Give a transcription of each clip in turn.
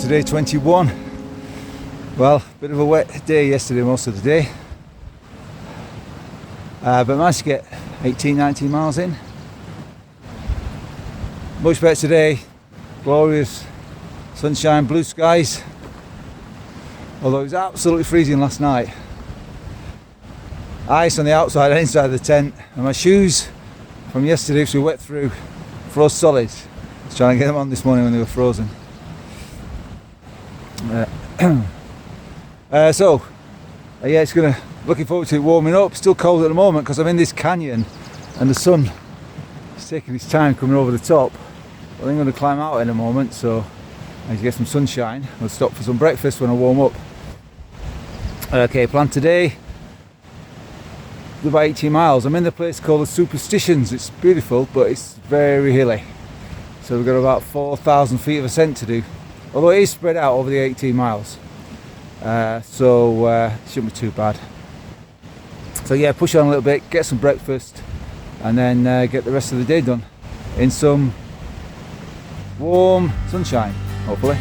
to day 21. Well, bit of a wet day yesterday, most of the day, but managed to get 18-19 miles in. Much better today, glorious sunshine, blue skies, although it was absolutely freezing last night. Ice on the outside and inside of the tent, and my shoes from yesterday, which we wet through, froze solid. I was trying to get them on this morning when they were frozen. Yeah, it's looking forward to it warming up. Still cold at the moment because I'm in this canyon and the sun is taking its time coming over the top. I think I'm going to climb out in a moment, so I need to get some sunshine. I'll stop for some breakfast when I warm up. Okay, plan today, about 18 miles. I'm in the place called the Superstitions. It's beautiful, but it's very hilly. So we've got about 4,000 feet of ascent to do, although it is spread out over the 18 miles. It shouldn't be too bad. So yeah, push on a little bit, get some breakfast, and then get the rest of the day done in some warm sunshine, hopefully.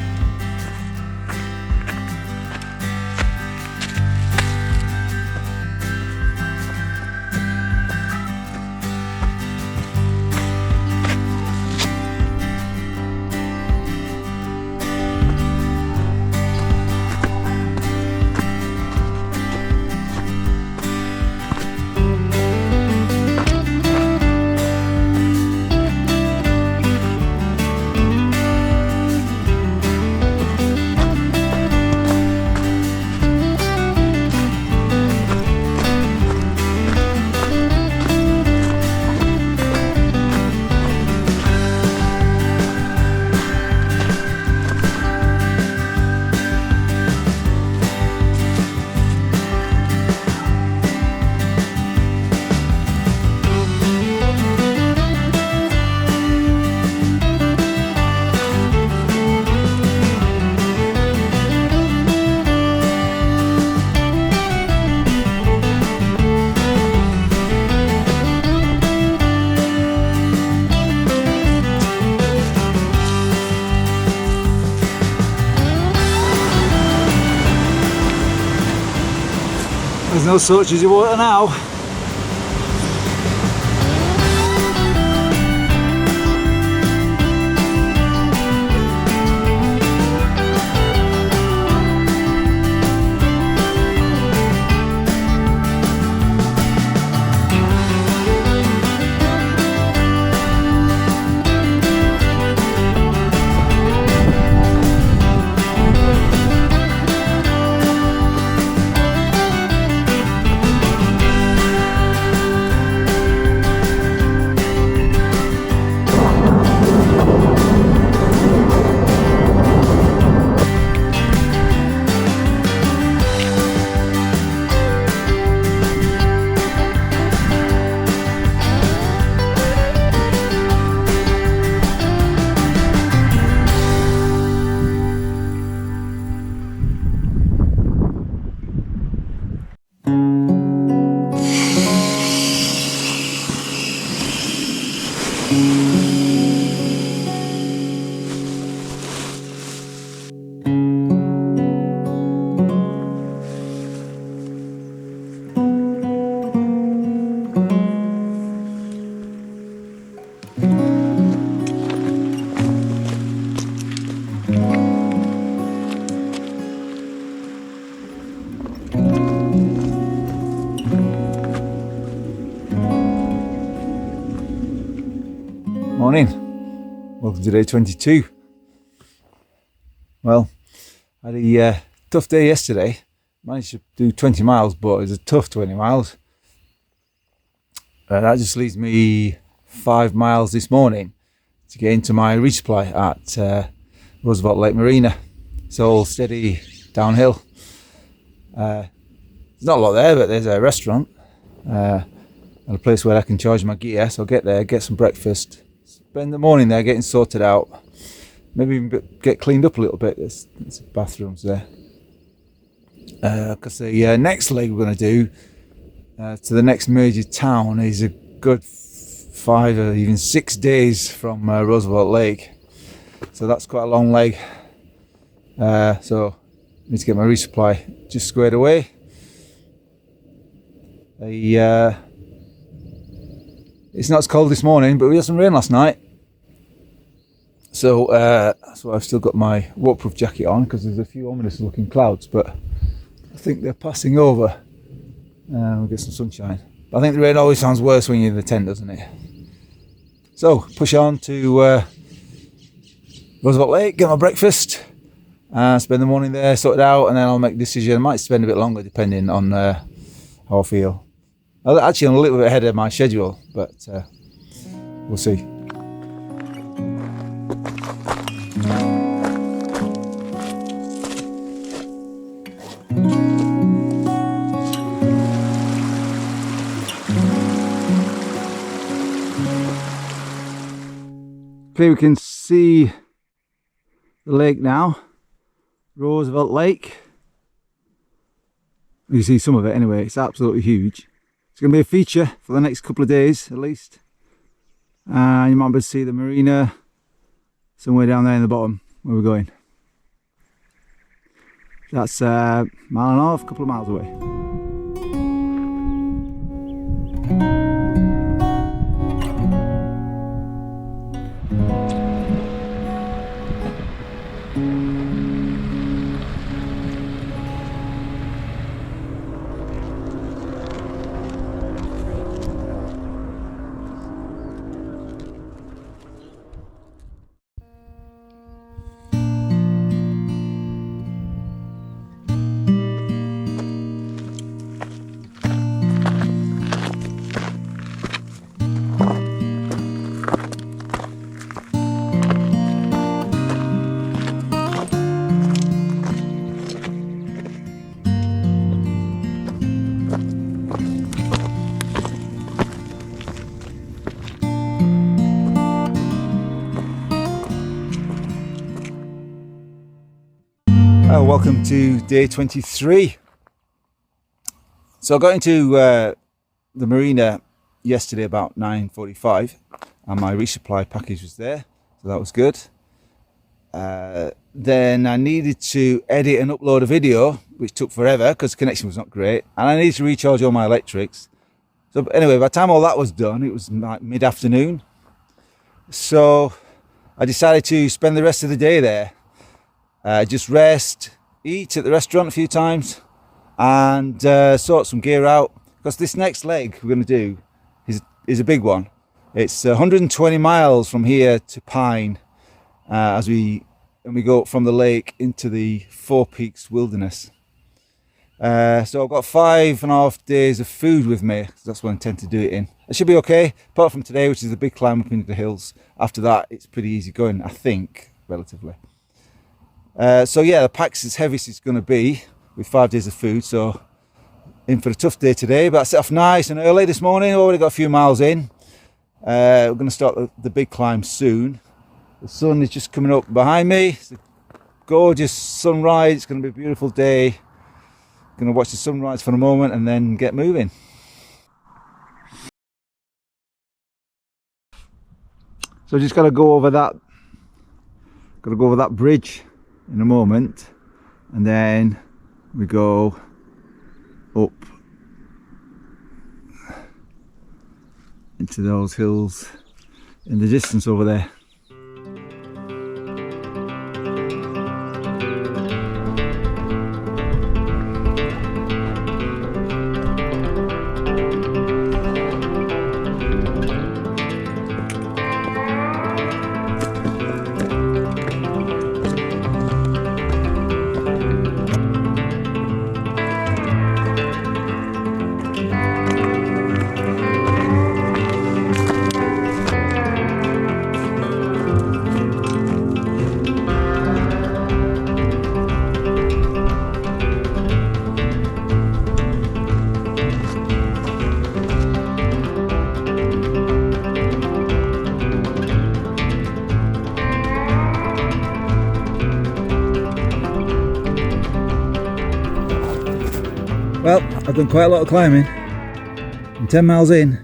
There's no such as your water now. Morning, welcome to day 22. Well, I had a tough day yesterday. Managed to do 20 miles, but it was a tough 20 miles. That just leaves me 5 miles this morning to get into my resupply at Roosevelt Lake Marina. It's all steady downhill. There's not a lot there, but there's a restaurant and a place where I can charge my gear. So I'll get there, get some breakfast, spend the morning there getting sorted out, maybe even get cleaned up a little bit. There's bathrooms there. Because the next leg we're going to do to the next major town is a good 5 or even 6 days from Roosevelt Lake. So that's quite a long leg. So I need to get my resupply just squared away. It's not as cold this morning, but we had some rain last night. So that's why I've still got my waterproof jacket on, because there's a few ominous looking clouds, but I think they're passing over. We'll get some sunshine. But I think the rain always sounds worse when you're in the tent, doesn't it? So push on to Roosevelt Lake, get my breakfast, spend the morning there, sort it out, and then I'll make a decision. I might spend a bit longer depending on how I feel. Actually, I'm a little bit ahead of my schedule, but we'll see. Okay, we can see the lake now, Roosevelt Lake. You can see some of it anyway, it's absolutely huge. It's going to be a feature for the next couple of days at least. You might be able to see the marina somewhere down there in the bottom where we're going. That's a mile and a half, a couple of miles away. Welcome to day 23. So I got into the marina yesterday about 9:45 and my resupply package was there, so that was good. Then I needed to edit and upload a video, which took forever because the connection was not great, and I needed to recharge all my electrics. So anyway, by the time all that was done, it was like mid-afternoon. So I decided to spend the rest of the day there. Just rest, eat at the restaurant a few times, and sort some gear out, because this next leg we're going to do is a big one. It's 120 miles from here to Pine, and we go up from the lake into the Four Peaks Wilderness. So I've got 5.5 days of food with me, so that's what I intend to do it in. It should be okay, apart from today, which is a big climb up into the hills. After that, it's pretty easy going, I think, relatively. So yeah, the pack's as heavy as it's going to be with 5 days of food, so in for a tough day today, but I set off nice and early this morning, already got a few miles in. We're going to start the big climb soon. The sun is just coming up behind me. It's a gorgeous sunrise, it's going to be a beautiful day. Going to watch the sunrise for a moment and then get moving. So just got to go over that bridge in a moment, and then we go up into those hills in the distance over there. Well, I've done quite a lot of climbing. I'm 10 miles in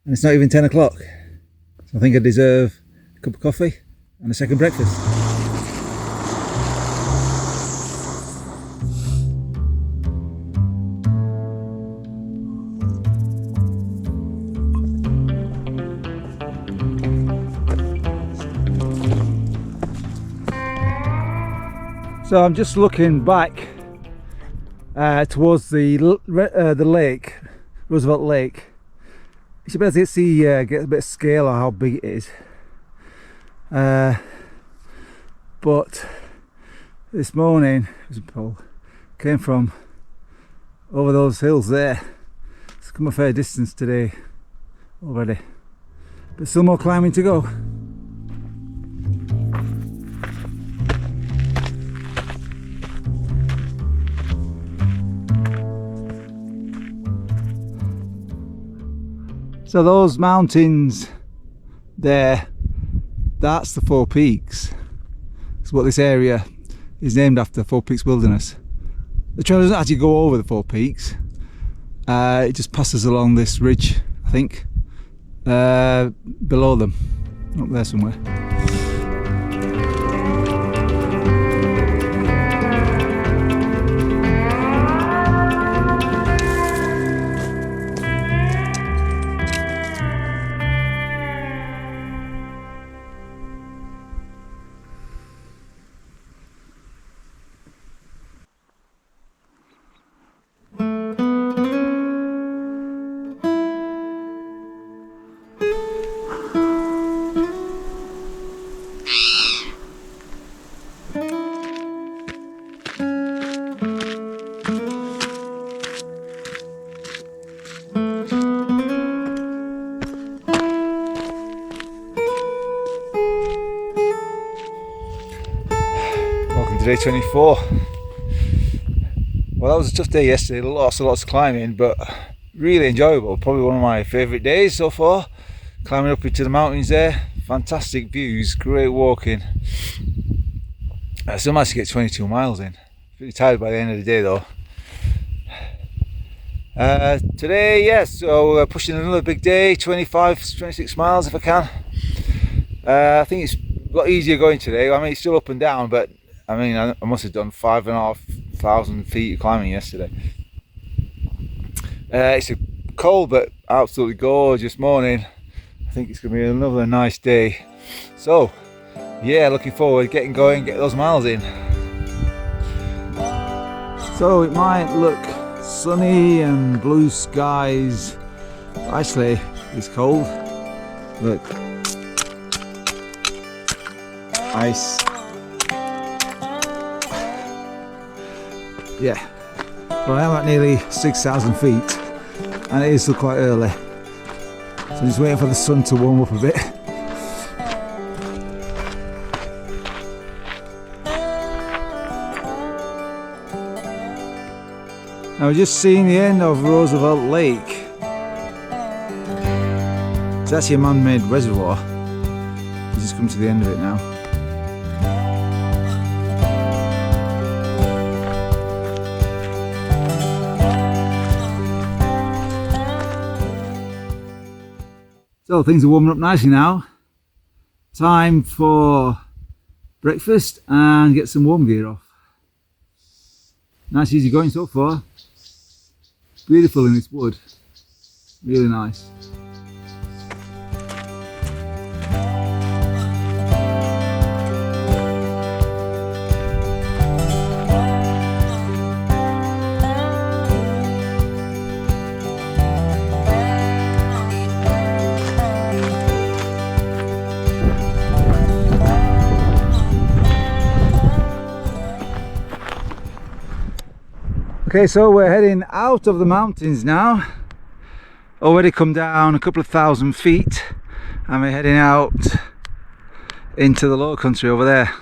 and it's not even 10 o'clock. So I think I deserve a cup of coffee and a second breakfast. So I'm just looking back towards the lake, Roosevelt Lake. You should be able to see, get a bit of scale of how big it is. But this morning, came from over those hills there. It's come a fair distance today already, but still more climbing to go. So those mountains there, that's the Four Peaks. That's what this area is named after, Four Peaks Wilderness. The trail doesn't actually go over the Four Peaks. It just passes along this ridge, I think, below them, up there somewhere. Day 24. Well, that was a tough day yesterday, lots of climbing, but really enjoyable. Probably one of my favourite days so far. Climbing up into the mountains there, fantastic views, great walking. I still managed to get 22 miles in. Pretty tired by the end of the day though. Today, yes, so we're pushing another big day, 26 miles if I can. I think it's a lot easier going today. I mean, it's still up and down, but I mean, I must have done 5,500 feet of climbing yesterday. It's a cold but absolutely gorgeous morning. I think it's going to be another nice day. So, yeah, looking forward to getting going, get those miles in. So it might look sunny and blue skies. Actually, it's cold. Look. Ice. Yeah, well, I'm at nearly 6,000 feet and it is still quite early, so I'm just waiting for the sun to warm up a bit. Now we've just seen the end of Roosevelt Lake. It's actually a man-made reservoir. We've just come to the end of it now. So things are warming up nicely now. Time for breakfast and get some warm gear off. Nice easy going so far. Beautiful in this wood. Really nice. Okay, so we're heading out of the mountains now. Already come down a couple of thousand feet and we're heading out into the low country over there.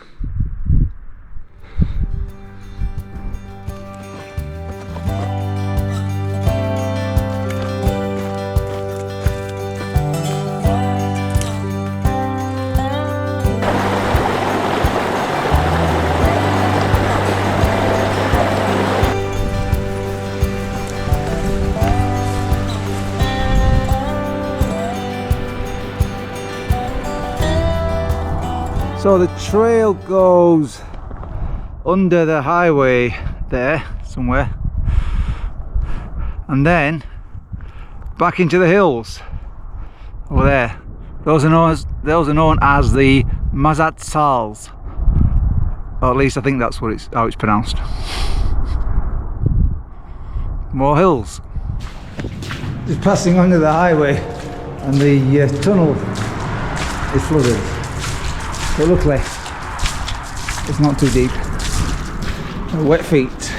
So the trail goes under the highway there somewhere and then back into the hills over there. Those are known as the Mazatzals. Or at least I think that's what how it's pronounced. More hills. Just passing under the highway, and the tunnel is flooded. But luckily, it's not too deep. Wet feet.